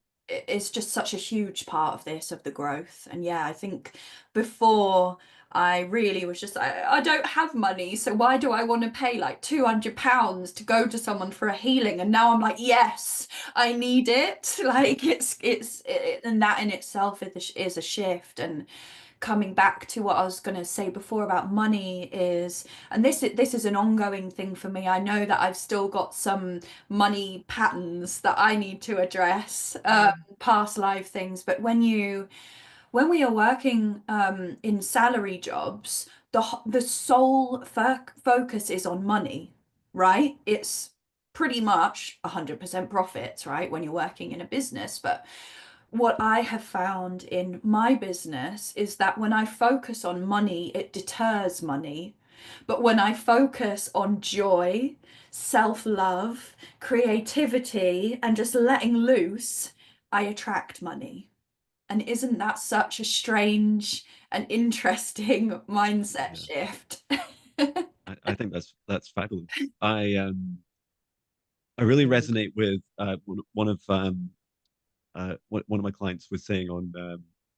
is just such a huge part of this, of the growth. And yeah, I think before I really was just, I don't have money, so why do I want to pay like £200 to go to someone for a healing? And now I'm like, yes, I need it. Like and that in itself is a shift. And coming back to what I was going to say before about money is, and this is an ongoing thing for me. I know that I've still got some money patterns that I need to address, past life things. But when we are working in salary jobs, the sole focus is on money, right? It's pretty much 100% profits, right? When you're working in a business. But what I have found in my business is that when I focus on money, it deters money. But when I focus on joy, self-love, creativity, and just letting loose, I attract money. And isn't that such a strange and interesting mindset Yeah. shift? I think that's fabulous. I really resonate with one of my clients was saying on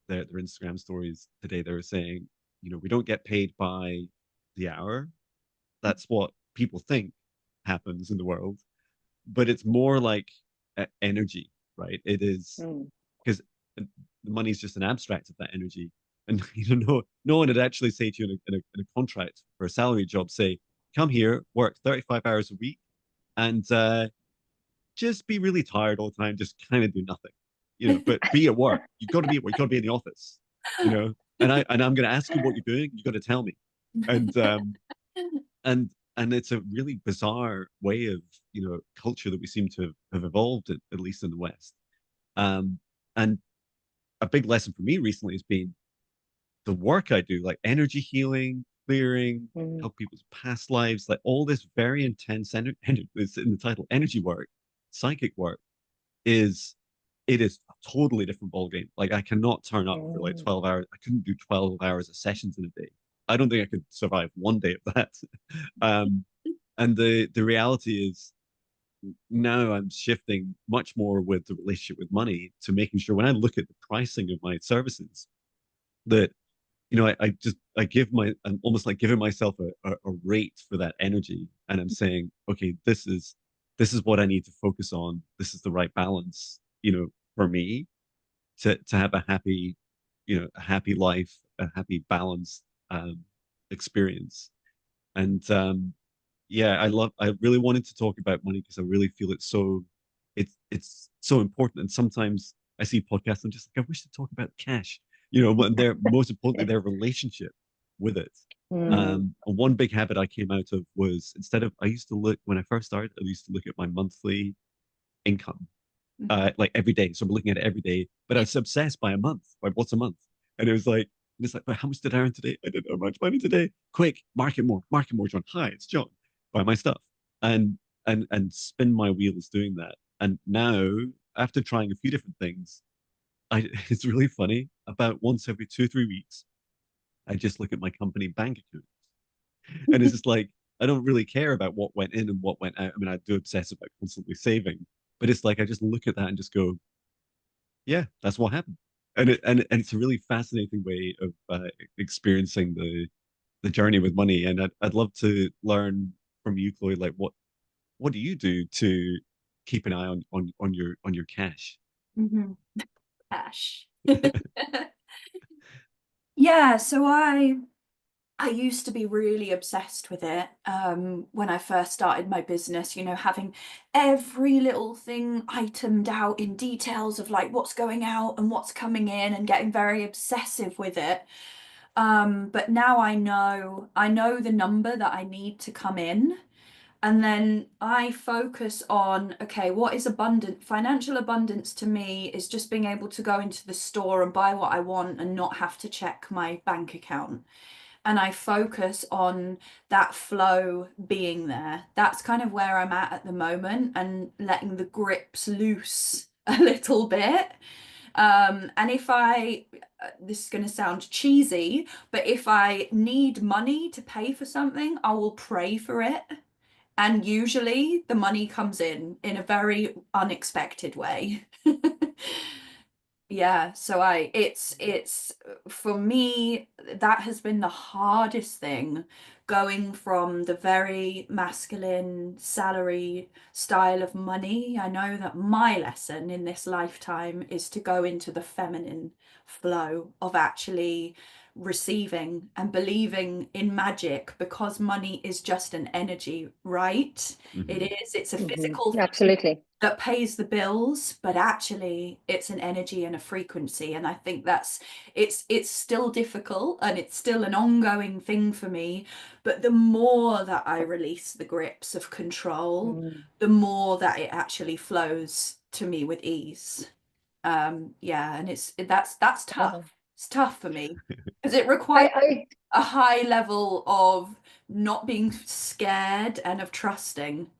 their Instagram stories today. They were saying, we don't get paid by the hour. That's what people think happens in the world, but it's more like energy, right? It is Mm. because the money's just an abstract of that energy. And no one would actually say to you in a contract for a salary job, say, come here, work 35 hours a week, and just be really tired all the time, just kind of do nothing, but be at work. You've got to be at work, you've got to be in the office, you know. And I'm going to ask you what you're doing. You got to tell me. And and and it's a really bizarre way of culture that we seem to have evolved at least in the West. And a big lesson for me recently has been the work I do, like energy healing, clearing, Mm. help people's past lives, like all this very intense energy. It's in the title, energy work, psychic work is it is a totally different ballgame. Like I cannot turn up for like Mm. 12 hours. I couldn't do 12 hours of sessions in a day. I don't think I could survive one day of that. um, and the reality is now I'm shifting much more with the relationship with money to making sure when I look at the pricing of my services that I give I'm almost like giving myself a rate for that energy, and I'm saying, okay, this is what I need to focus on. This is the right balance, for me to have a happy, a happy life, a happy balanced experience. And yeah, I really wanted to talk about money because I really feel it's so important. And sometimes I see podcasts, I'm just like, I wish to talk about cash, but their most importantly, their relationship with it. Mm. And one big habit I came out of was I used to look, when I first started, I used to look at my monthly income, like every day. So I'm looking at it every day, but I was obsessed by a month, by what's a month. And it was like, and it's like, well, how much did I earn today? I didn't earn much money today. Quick, market more, John. Hi, it's John. Buy my stuff. And and spin my wheels doing that. And now, after trying a few different things, it's really funny. About once every 2 or 3 weeks, I just look at my company bank account. And it's just like, I don't really care about what went in and what went out. I mean, I do obsess about constantly saving, but it's like I just look at that and just go, yeah, that's what happened. And it's a really fascinating way of experiencing the journey with money. And I'd love to learn from you, Chloe, like what do you do to keep an eye on your cash? Mhm. Cash. Yeah, so I used to be really obsessed with it when I first started my business, having every little thing itemed out in details of like what's going out and what's coming in and getting very obsessive with it. But now I know the number that I need to come in. And then I focus on, okay, what is abundant? Financial abundance to me is just being able to go into the store and buy what I want and not have to check my bank account. And I focus on that flow being there. That's kind of where I'm at the moment, and letting the grips loose a little bit. And if this is going to sound cheesy, but if I need money to pay for something, I will pray for it. And usually the money comes in a very unexpected way. Yeah, so it's for me, that has been the hardest thing, going from the very masculine salary style of money. I know that my lesson in this lifetime is to go into the feminine flow of actually receiving and believing in magic, because money is just an energy, right? It Hmm. is, it's a Mhm. physical thing Absolutely. that pays the bills, but actually it's an energy and a frequency. And I think it's still difficult and it's still an ongoing thing for me. But the more that I release the grips of control, Mm. the more that it actually flows to me with ease. Yeah, and that's tough. Oh. It's tough for me because it requires I a high level of not being scared and of trusting.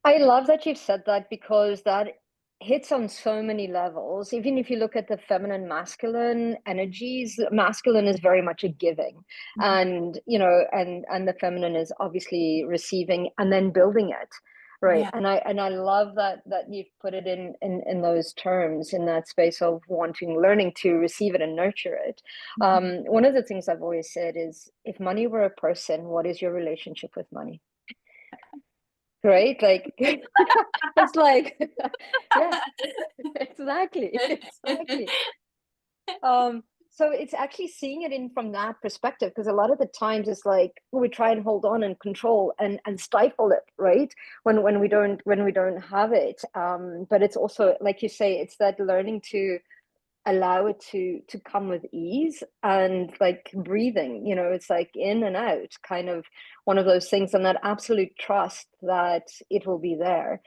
I love that you've said that, because that hits on so many levels. Even if you look at the feminine, masculine energies, masculine is very much a giving, and and the feminine is obviously receiving and then building it. Right. Yeah. And I love that you've put it in those terms, in that space of learning to receive it and nurture it. One of the things I've always said is, if money were a person, what is your relationship with money? Right? Like, it's like, yeah, exactly, exactly. So it's actually seeing it in from that perspective, because a lot of the times it's like we try and hold on and control and stifle it, right? When we don't have it. But it's also, like you say, it's that learning to allow it to come with ease, and like breathing, it's like in and out, kind of one of those things, and that absolute trust that it will be there,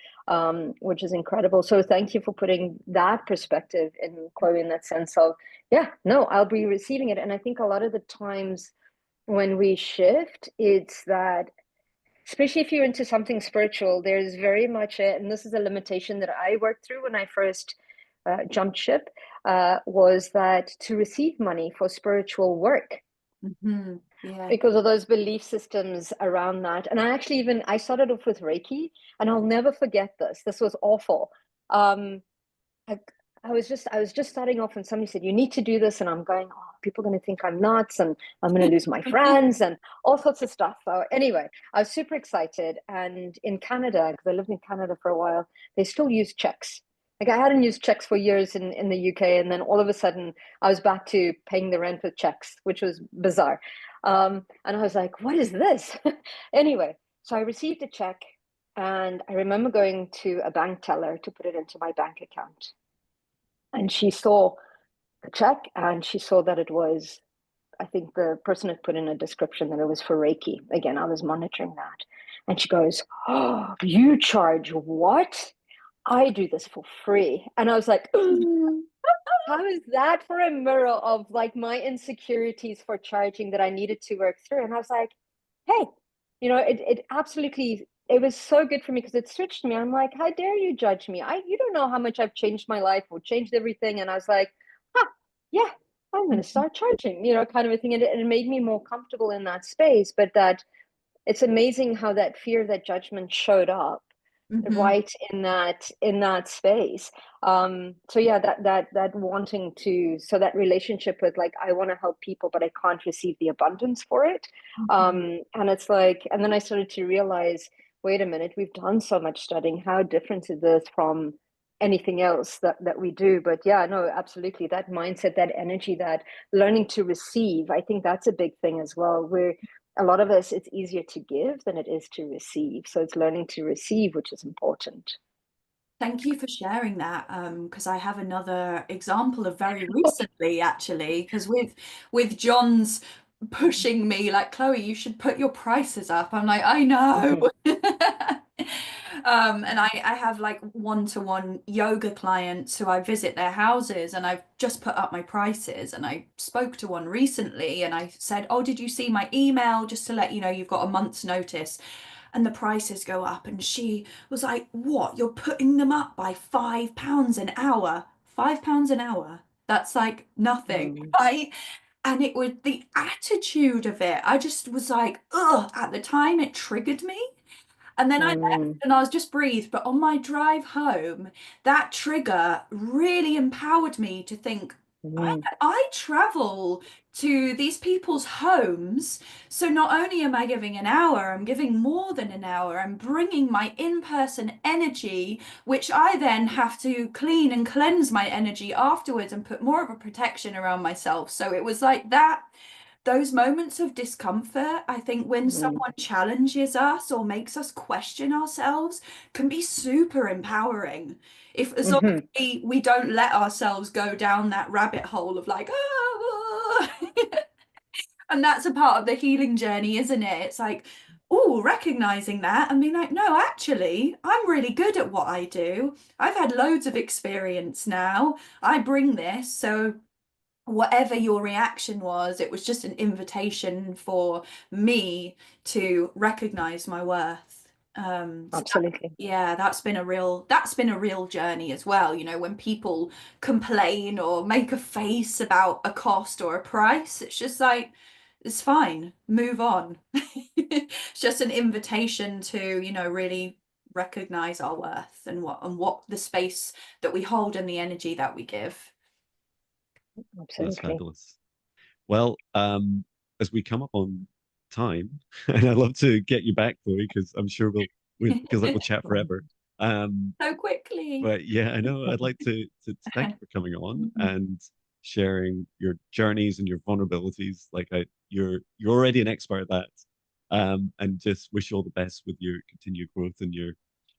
which is incredible. So thank you for putting that perspective in, Chloe, in that sense of, yeah, no, I'll be receiving it. And I think a lot of the times when we shift, it's that, especially if you're into something spiritual, there's very much and this is a limitation that I worked through when I first jumped ship, was that to receive money for spiritual work, Yeah. because of those belief systems around that. And I started off with Reiki, and I'll never forget this. This was awful. Um, I, I was just starting off, and somebody said, "You need to do this," and I'm going, "Oh, people are going to think I'm nuts, and I'm going to lose my friends, and all sorts of stuff." So anyway, I was super excited, and in Canada, because I lived in Canada for a while, they still use checks. Like I hadn't used checks for years in the UK, and then all of a sudden, I was back to paying the rent with checks, which was bizarre. And I was like, "What is this?" Anyway, so I received a check, and I remember going to a bank teller to put it into my bank account. And she saw the check, and she saw that it was, I think the person had put in a description that it was for Reiki. Again, I was monitoring that. And she goes, "Oh, you charge what? I do this for free." And I was like, how is that for a mirror of like my insecurities for charging that I needed to work through? And I was like, hey, it absolutely, it was so good for me because it switched me. I'm like, how dare you judge me? You don't know how much I've changed my life or changed everything. And I was like, yeah, I'm going to start charging, kind of a thing. And it made me more comfortable in that space. But that it's amazing how that fear, that judgment showed up right in that space. So yeah, that wanting to, so that relationship with like, I want to help people but I can't receive the abundance for it. And it's like, and then I started to realize, wait a minute, we've done so much studying, how different is this from anything else that we do? But yeah, no, absolutely, that mindset, that energy, that learning to receive, I think that's a big thing as well, where a lot of us, it's easier to give than it is to receive. So it's learning to receive, which is important. Thank you for sharing that, because I have another example of very recently, actually, because with John's pushing me like, Chloe, you should put your prices up. I'm like, I know. And I have like one-to-one yoga clients who I visit their houses, and I've just put up my prices. And I spoke to one recently, and I said, "Oh, did you see my email? Just to let you know, you've got a month's notice." And the prices go up, and she was like, "What? You're putting them up by £5 an hour? £5 an hour? That's like nothing, right?" And it was the attitude of it. I just was like, ugh, at the time it triggered me. And then I left and I was just breathed. But on my drive home, that trigger really empowered me to think, I travel to these people's homes. So not only am I giving an hour, I'm giving more than an hour. I'm bringing my in-person energy, which I then have to clean and cleanse my energy afterwards and put more of a protection around myself. So it was like that. Those moments of discomfort, I think when someone challenges us or makes us question ourselves, can be super empowering. If as long as we don't let ourselves go down that rabbit hole of like, ah, and that's a part of the healing journey, isn't it? It's like, oh, recognizing that and being like, no, actually, I'm really good at what I do. I've had loads of experience now. I bring this, so whatever your reaction was, it was just an invitation for me to recognize my worth. Absolutely. Yeah, that's been a real journey as well. When people complain or make a face about a cost or a price, it's just like, it's fine, move on. It's just an invitation to, really recognize our worth and what the space that we hold and the energy that we give. That's Absolutely. fabulous. Well, as we come up on time, and I'd love to get you back, Chloe, because I'm sure we'll feels like we'll chat forever. So quickly. But yeah, I know I'd like to thank you for coming on and sharing your journeys and your vulnerabilities. Like you're already an expert at that. And just wish you all the best with your continued growth and your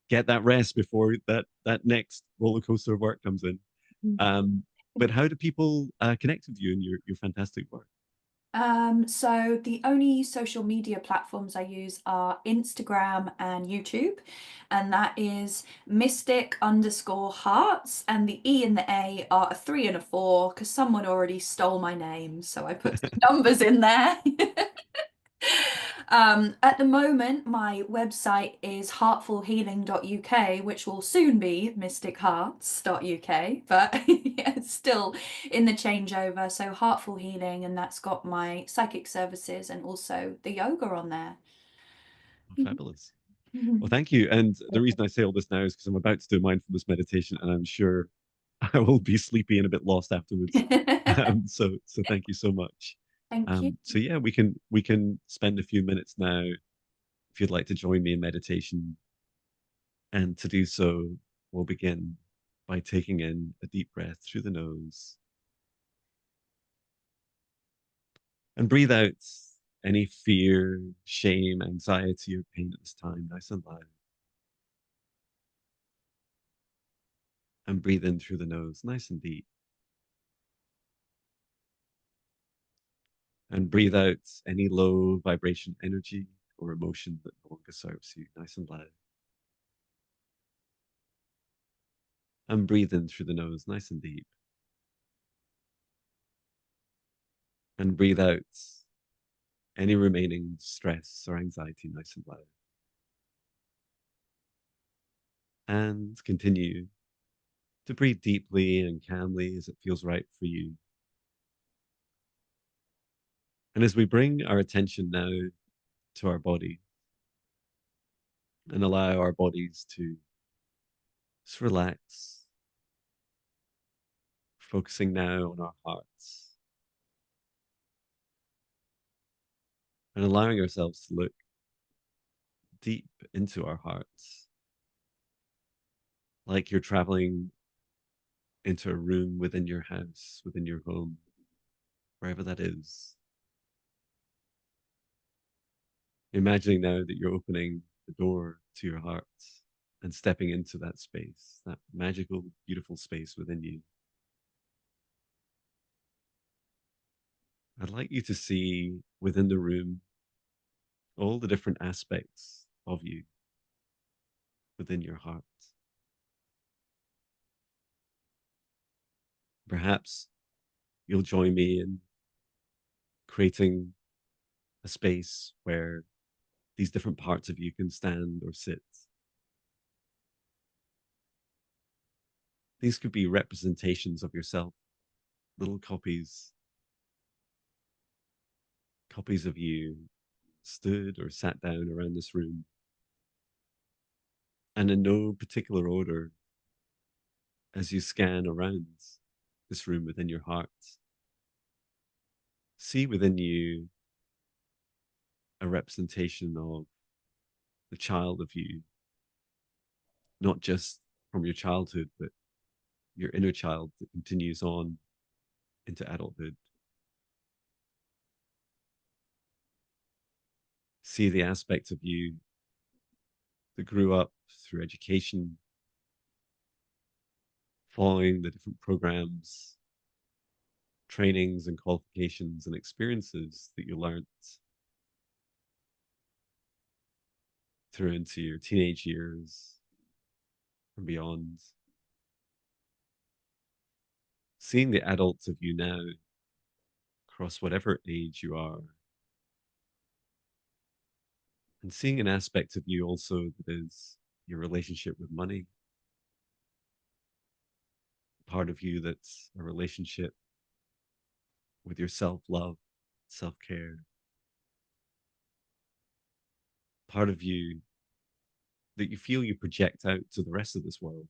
get that rest before that next roller coaster of work comes in. But how do people connect with you and your fantastic work? So the only social media platforms I use are Instagram and YouTube, and that is mystic_hearts, and the E and the A are a 3 and a 4 because someone already stole my name, so I put some numbers in there. At the moment, my website is heartfulhealing.uk, which will soon be mystichearts.uk. But yes, still in the changeover. So Heartful Healing, and that's got my psychic services and also the yoga on there. Fabulous. Well, thank you. And the reason I say all this now is because I'm about to do a mindfulness meditation, and I'm sure I will be sleepy and a bit lost afterwards. So thank you so much. Thank you. So yeah, we can spend a few minutes now if you'd like to join me in meditation. And to do so, we'll begin by taking in a deep breath through the nose and breathe out any fear, shame, anxiety, or pain at this time, nice and loud. And breathe in through the nose, nice and deep. And breathe out any low vibration energy or emotion that no longer serves you, nice and loud. And breathe in through the nose, nice and deep. And breathe out any remaining stress or anxiety, nice and loud. And continue to breathe deeply and calmly as it feels right for you. And as we bring our attention now to our body and allow our bodies to just relax, focusing now on our hearts and allowing ourselves to look deep into our hearts, like you're traveling into a room within your house, within your home, wherever that is. Imagining now that you're opening the door to your heart and stepping into that space, that magical, beautiful space within you. I'd like you to see within the room all the different aspects of you within your heart. Perhaps you'll join me in creating a space where these different parts of you can stand or sit. These could be representations of yourself, little copies of you stood or sat down around this room. And in no particular order, as you scan around this room within your heart, see within you a representation of the child of you, not just from your childhood, but your inner child that continues on into adulthood. See the aspect of you that grew up through education, following the different programs, trainings and qualifications and experiences that you learned through into your teenage years and beyond. Seeing the adults of you now across whatever age you are, and seeing an aspect of you also that is your relationship with money, part of you that's a relationship with your self-love, self-care, part of you that you feel you project out to the rest of this world,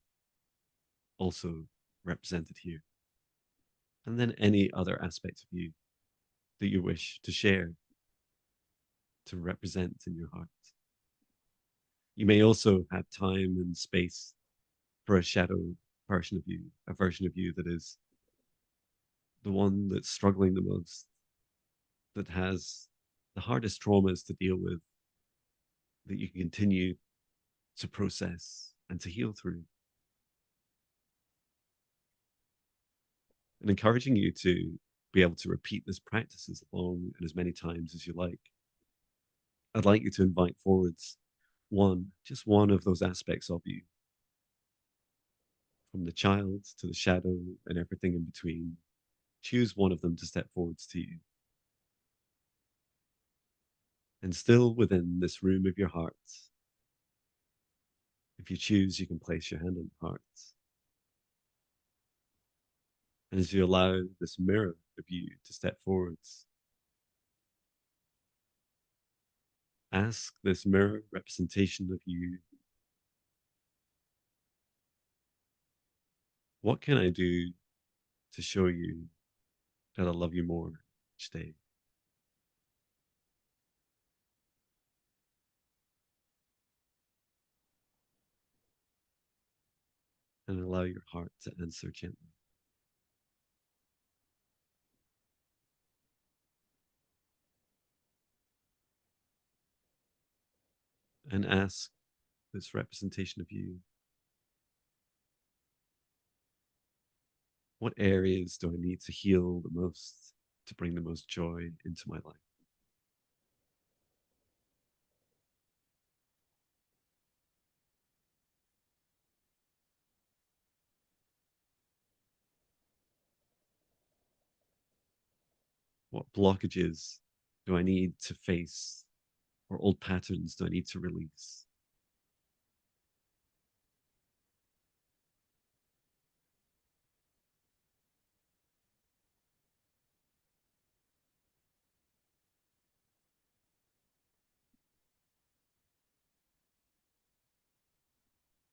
also represented here. And then any other aspect of you that you wish to share, to represent in your heart. You may also have time and space for a shadow version of you, a version of you that is the one that's struggling the most, that has the hardest traumas to deal with, that you can continue to process and to heal through. And encouraging you to be able to repeat this practice as long and as many times as you like. I'd like you to invite forwards just one of those aspects of you, from the child to the shadow and everything in between. Choose one of them to step forwards to you. And still within this room of your heart, if you choose, you can place your hand on your heart. And as you allow this mirror of you to step forwards, ask this mirror representation of you, what can I do to show you that I love you more each day? And allow your heart to answer gently. And ask this representation of you, what areas do I need to heal the most to bring the most joy into my life? What blockages do I need to face, or old patterns do I need to release?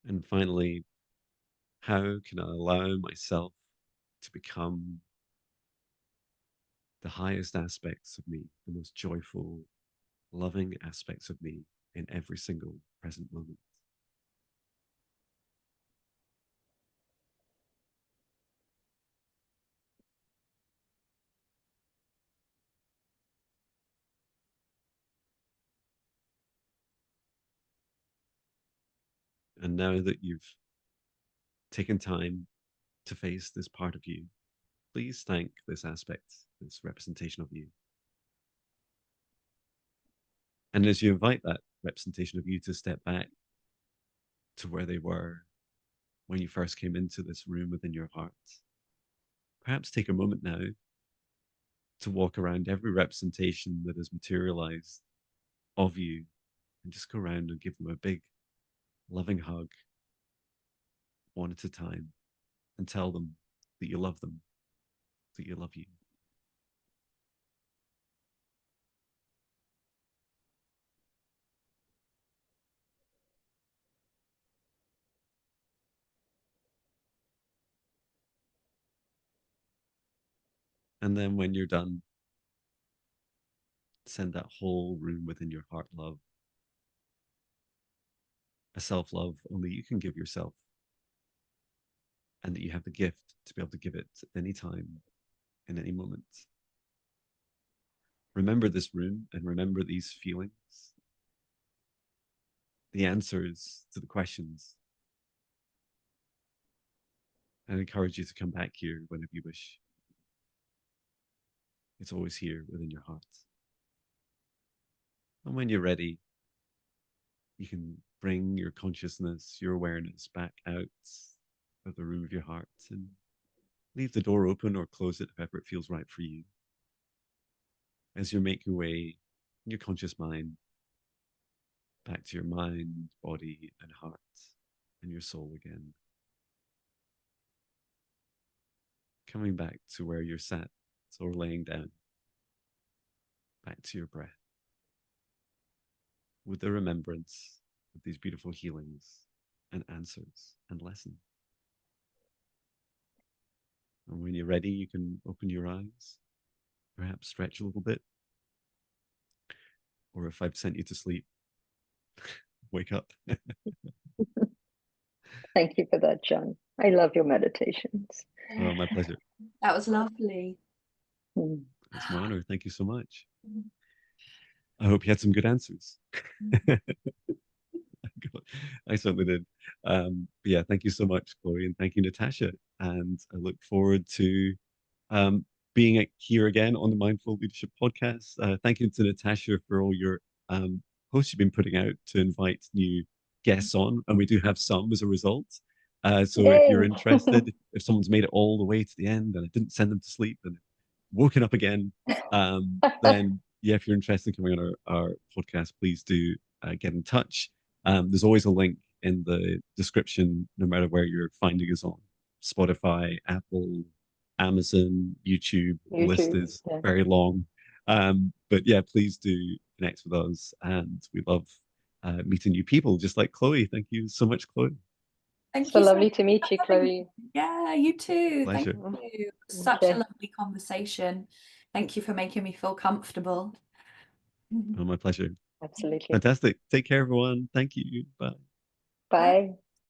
And finally, how can I allow myself to become the highest aspects of me, the most joyful, loving aspects of me in every single present moment? And now that you've taken time to face this part of you, please thank this aspect, this representation of you. And as you invite that representation of you to step back to where they were when you first came into this room within your heart, perhaps take a moment now to walk around every representation that has materialized of you and just go around and give them a big, loving hug, one at a time, and tell them that you love them, that you love you. And then when you're done, send that whole room within your heart love, a self love only you can give yourself, and that you have the gift to be able to give it at any time, in any moment. Remember this room and remember these feelings, the answers to the questions, and I encourage you to come back here whenever you wish. It's always here within your heart. And when you're ready, you can bring your consciousness, your awareness back out of the room of your heart and leave the door open or close it however it feels right for you. As you make your way in your conscious mind back to your mind, body, and heart, and your soul again. Coming back to where you're sat or laying down, back to your breath, with the remembrance of these beautiful healings and answers and lessons. And when you're ready, you can open your eyes, perhaps stretch a little bit, or if I've sent you to sleep, wake up. Thank you for that, Jon. I love your meditations. Oh, my pleasure. That was lovely. It's my honor. Thank you so much. I hope you had some good answers. I certainly did. But yeah, thank you so much, Chloe, and thank you, Natasha. And I look forward to um, being here again on the Mindful Leadership Podcast. Thank you to Natasha for all your posts you've been putting out to invite new guests on, and we do have some as a result. So if you're Yay! interested, if someone's made it all the way to the end and I didn't send them to sleep and woken up again, then yeah, if you're interested in coming on our podcast, please do get in touch. There's always a link in the description, no matter where you're finding us on Spotify, Apple, Amazon, YouTube. The list YouTube. is Yeah. very long. But yeah, please do connect with us. And we love meeting new people, just like Chloe. Thank you so much, Chloe. Thank So you so lovely much to meet for you, having me. Chloe. Yeah, you too. Thank Pleasure. you. Such a Okay. lovely conversation. Thank you for making me feel comfortable. Oh, my pleasure. Absolutely. Fantastic. Take care, everyone. Thank you. Bye. Bye. Bye.